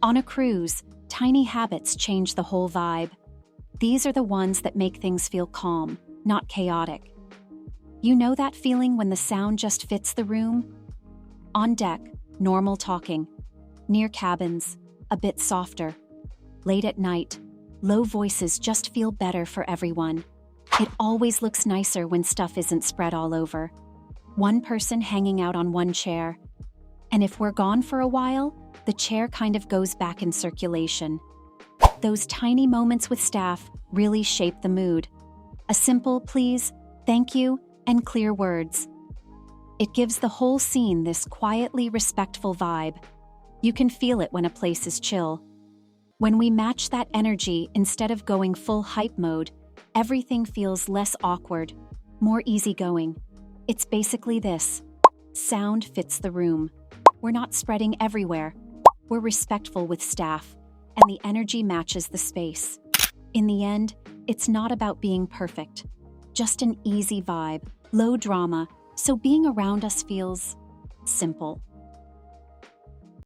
On a cruise, tiny habits change the whole vibe. These are the ones that make things feel calm, not chaotic. You know that feeling when the sound just fits the room? On deck, normal talking. Near cabins, a bit softer. Late at night, low voices just feel better for everyone. It always looks nicer when stuff isn't spread all over. One person hanging out on one chair. And if we're gone for a while, the chair kind of goes back in circulation. Those tiny moments with staff really shape the mood. A simple please, thank you, and clear words. It gives the whole scene this quietly respectful vibe. You can feel it when a place is chill. When we match that energy instead of going full hype mode, everything feels less awkward, more easygoing. It's basically this. Sound fits the room. We're not spreading everywhere. We're respectful with staff, and the energy matches the space. In the end, it's not about being perfect. Just an easy vibe, low drama, so being around us feels simple.